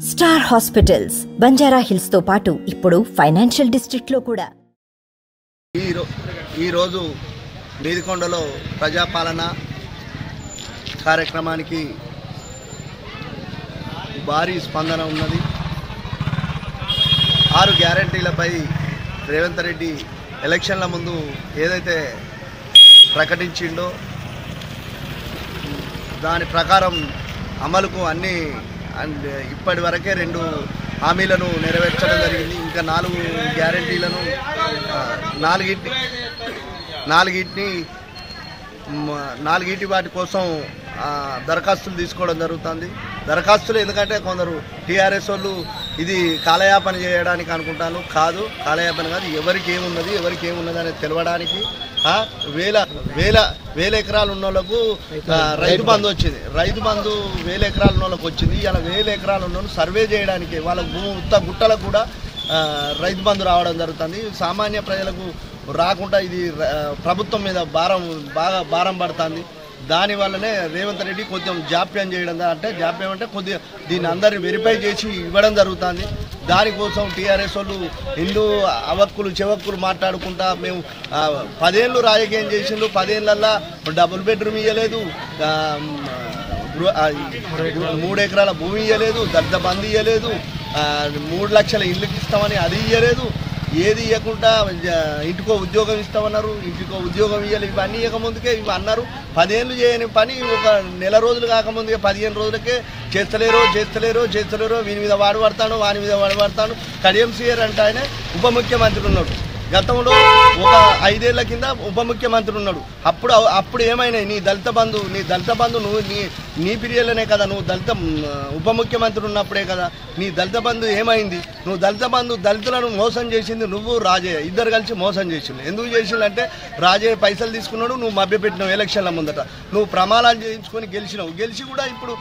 Star hospitals Banjara hills తో పాటు ఇప్పుడు ఫైనాన్షియల్ డిస్ట్రిక్ట్ లో కూడా ఈ రోజు బేదికొండలో ప్రజాపాలన కార్యక్రమానికి భారీ స్పందన ఉన్నది. 6 గ్యారెంటీలపై రేవంత్ రెడ్డి ఎలక్షన్ల ముందు ఏదైతే ప్రకటించిండో దాని ప్రకారం అమలుకు అన్ని ఇప్పటి వరకే 2 హామీలను నెరవేర్చడం జరిగింది. ఇంకా 4 గ్యారెంటీలను నాలుగిటి వాటి కోసం దరఖాస్తులు తీసుకోవడం జరుగుతుంది. దరఖాస్తులు ఎందుకంటే కొందరు టీఆర్ఎస్ వాళ్ళు ఇది కాలయాపన చేయడానికి అనుకుంటాను. కాదు, కాలయాపన కాదు. ఎవరికి ఏమున్నది అనేది తెలవడానికి వేల ఎకరాలు ఉన్న వాళ్ళకు రైతు బంధు వచ్చింది. రైతు బంధు 1000 ఎకరాలు ఉన్న వాళ్ళకి వచ్చింది. ఇలా 1000 ఎకరాలు ఉన్న సర్వే చేయడానికి వాళ్ళ గుట్టలకు కూడా రైతు బంధు రావడం జరుగుతుంది. సామాన్య ప్రజలకు రాకుండా ఇది ప్రభుత్వం మీద బాగా భారం పడుతుంది. దానివల్లనే రేవంత్ రెడ్డి కొంచెం జాప్యం చేయడం అంటే కొద్దిగా దీన్ని అందరిని వెరిఫై చేసి ఇవ్వడం జరుగుతుంది. దానికోసం టీఆర్ఎస్ వాళ్ళు ఎన్నో అవక్కులు చెవక్కులు మాట్లాడుకుంటా మేము 10 ఏళ్ళు రాజకీయం చేసిండు, 10 ఏళ్ళల్లో డబుల్ బెడ్రూమ్ ఇవ్వలేదు, 3 ఎకరాల భూమి ఇవ్వలేదు, దళిత బంధు ఇవ్వలేదు, 3 లక్షల ఇళ్ళకి ఇస్తామని అది ఇవ్వలేదు, ఏది ఇవ్వకుండా ఇంటికో ఉద్యోగం ఇస్తామన్నారు, ఇంటికో ఉద్యోగం ఇవ్వాలి. ఇవన్నీ ఇవ్వకముందుకే ఇవి అన్నారు. 10 ఏళ్ళు చేయని పని ఒక నెల రోజులు కాకముందుకే 15 రోజులకే చేస్తలేరు. వీని మీద వాడి పడతాను. కడియం సీఆర్ అంటే ఆయన ఉప ముఖ్యమంత్రి ఉన్నాడు. గతంలో ఒక 5 ఏళ్ల కింద ఉప ముఖ్యమంత్రి ఉన్నాడు. అప్పుడు ఏమైనాయి? నీ దళిత బంధు నువ్వు నీ పీరియడ్లోనే కదా, నువ్వు ఉప ముఖ్యమంత్రి ఉన్నప్పుడే కదా నీ దళిత బంధు ఏమైంది? నువ్వు దళితులను మోసం చేసింది నువ్వు, రాజయ్య ఇద్దరు కలిసి మోసం చేసిండు. ఎందుకు చేసిందంటే రాజయ్య పైసలు తీసుకున్నాడు, నువ్వు మభ్యపెట్టినావు. ఎలక్షన్ల ముందట నువ్వు ప్రమాణాలు చేయించుకొని గెలిచి కూడా ఇప్పుడు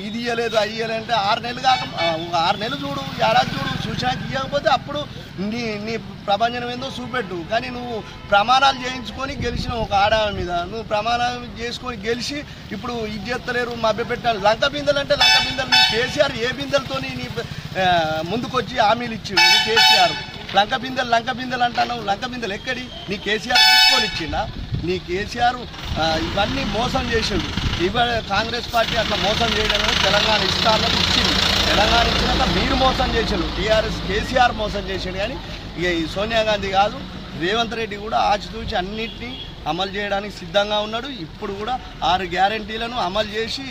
ఇది ఇవ్వలేదు అది ఇవ్వలేదు అంటే 6 నెలలు కాక 6 నెలలు చూడు, ఏడాది చూడు, చూసాక ఇవ్వకపోతే అప్పుడు నీ ప్రపంచం ఏందో చూపెట్టు. కానీ నువ్వు ప్రమాణాలు చేయించుకొని గెలిచిన ఒక ఆడవాళ్ళ మీద నువ్వు ప్రమాణాలు చేసుకొని గెలిచి ఇప్పుడు ఇది చేస్తలేరు, మభ్యపెట్టాలి. లంక బిందెలు నీ కేసీఆర్ ఏ బిందెలతో నీ ముందుకొచ్చి హామీలు ఇచ్చిండు? నీ కేసీఆర్ లంక బిందెలు అంటున్నావు. లంక బిందెలు ఎక్కడి? నీ కేసీఆర్ తీసుకొని ఇచ్చిండా? నీ కేసీఆర్ ఇవన్నీ మోసం చేసిండు. కాంగ్రెస్ పార్టీ అట్లా మోసం చేయడం తెలంగాణ ఇస్తానని ఇచ్చింది. తెలంగాణ ఇచ్చినాక మీరు మోసం చేసిండు. టీఆర్ఎస్ కేసీఆర్ మోసం చేసిండు. కానీ ఇక ఈ సోనియా గాంధీ కాదు, రేవంత్ రెడ్డి కూడా ఆచితూచి అన్నింటినీ అమలు చేయడానికి సిద్ధంగా ఉన్నాడు. ఇప్పుడు కూడా 6 గ్యారెంటీలను అమలు చేసి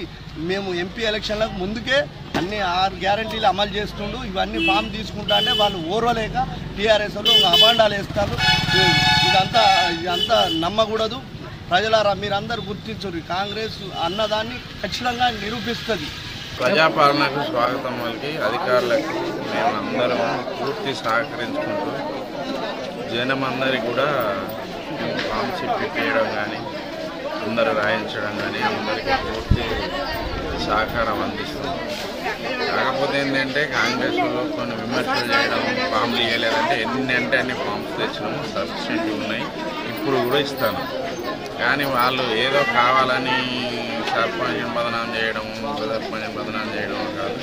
మేము ఎంపీ ఎలక్షన్లకు ముందుకే అన్ని 6 గ్యారెంటీలు అమలు చేస్తుండు. ఇవన్నీ ఫామ్ తీసుకుంటా అంటే వాళ్ళు ఓర్వలేక టీఆర్ఎస్ వాళ్ళు అబాండాలు వేస్తారు. ఇదంతా నమ్మకూడదు. ప్రజలారా మీరందరూ గుర్తించరు, కాంగ్రెస్ అన్నదాన్ని ఖచ్చితంగా నిరూపిస్తుంది. ప్రజాపాలనకు స్వాగతం వాళ్ళకి అధికారులకు మేమందరం పూర్తి సహకరించుకుంటూ జనమందరికి కూడా ఫామ్స్ పెట్టేయడం కానీ అందరూ రాయించడం కానీ అందరికీ పూర్తి సహకారం అందిస్తుంది. కాకపోతే ఏంటంటే కాంగ్రెస్లో కొన్ని విమర్శలు చేయడం, ఫామ్లు ఇవ్వలేదంటే అన్ని ఫామ్స్ తెచ్చినాము, సఫిషియెంట్ ఉన్నాయి, ఇప్పుడు కూడా ఇస్తాను. కానీ వాళ్ళు ఏదో కావాలని సర్పంచ్ బదనాం చేయడం, ఉపసర్పంచ్ బదనాం చేయడం కాదు.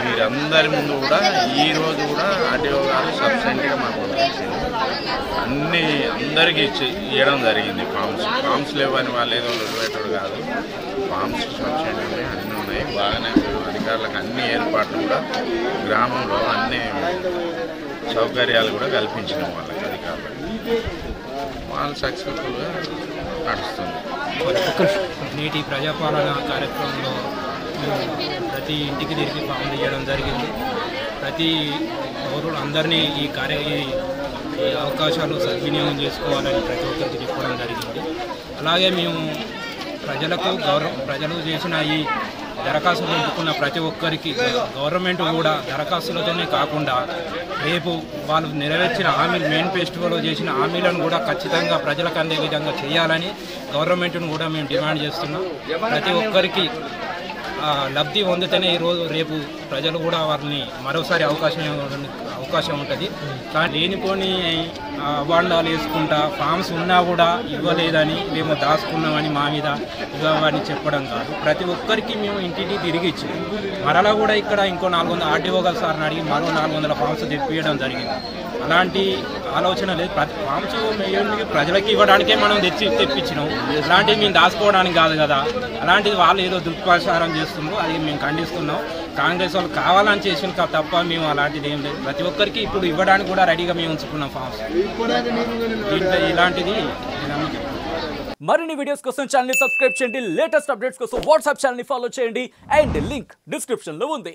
మీరందరి ముందు కూడా ఈరోజు కూడా ఆర్టీఓ గారు సబ్సిడెంట్గా మాకు అందరికీ ఇవ్వడం జరిగింది. ఫామ్స్ లేవని వాళ్ళు ఏదో పెట్టడు కాదు. ఫామ్స్ సబ్సిడెంట్ ఉన్నాయి, అన్నీ ఉన్నాయి. బాగానే అధికారులకు అన్ని ఏర్పాట్లు కూడా గ్రామంలో అన్ని సౌకర్యాలు కూడా కల్పించినాం వాళ్ళకి అధికారులకు. వాళ్ళు సక్సెస్ఫుల్గా నడుస్తుంది. నేటి ప్రజాపాలన కార్యక్రమంలో ప్రతి ఇంటికి తిరిగి ఫామ్లు ఇవ్వడం జరిగింది. ప్రతి పౌరులు అందరినీ ఈ అవకాశాలు సద్వినియోగం చేసుకోవాలని ప్రతి ఒక్కరికి చెప్పడం జరిగింది. అలాగే మేము ప్రజలు చేసిన ఈ దరఖాస్తులు నింపుకున్న ప్రతి ఒక్కరికి గవర్నమెంట్ కూడా దరఖాస్తులతోనే కాకుండా రేపు వాళ్ళు నెరవేర్చిన హామీలు మేనిఫెస్టోలో చేసిన హామీలను కూడా ఖచ్చితంగా ప్రజలకు అందే విధంగా చేయాలని గవర్నమెంట్ను కూడా మేము డిమాండ్ చేస్తున్నాం. ప్రతి ఒక్కరికి లబ్ధి పొందితేనే రేపు ప్రజలు కూడా వారిని మరోసారి అవకాశం అవకాశం ఉంటుంది. కానీ లేనిపోని అవాండాలు వేసుకుంటా ఫామ్స్ ఉన్నా కూడా ఇవ్వలేదని మేము దాచుకున్నామని మా మీద ఇవ్వని చెప్పడం కాదు. ప్రతి ఒక్కరికి మేము ఇంటికి తిరిగి ఇచ్చి మరలా కూడా ఇక్కడ ఇంకో 400 ఆర్డీఓ గారు సార్ని అడిగి మరో 400 ఫామ్స్ తెప్పియడం జరిగింది. అలాంటి ఆలోచన లేదు. ప్రతి ఫామ్స్ ప్రజలకి ఇవ్వడానికే మనం తెప్పించినాం. అలాంటివి మేము దాచుకోవడానికి కాదు కదా. అలాంటిది వాళ్ళు ఏదో దుష్ప్రచారం చేస్తున్నారు, అది మేము ఖండిస్తున్నాం. కాంగ్రెస్ వాళ్ళు కావాలని చేసిన తప్ప మేము అలాంటిది ఏం లేదు. ప్రతి ఒక్కరికి ఇప్పుడు ఇవ్వడానికి కూడా రెడీగా మేము ఉంచుకున్నాం ఫామ్స్. దీంట్లో ఇలాంటిది మరిన్ని వీడియోస్ కోసం ఛానల్ ని సబ్స్క్రైబ్ చేయండి. లేటెస్ట్ అప్డేట్స్ కోసం వాట్సాప్ ఛానల్ ని ఫాలో చేయండి. అండ్ లింక్ డిస్క్రిప్షన్ లో ఉంది.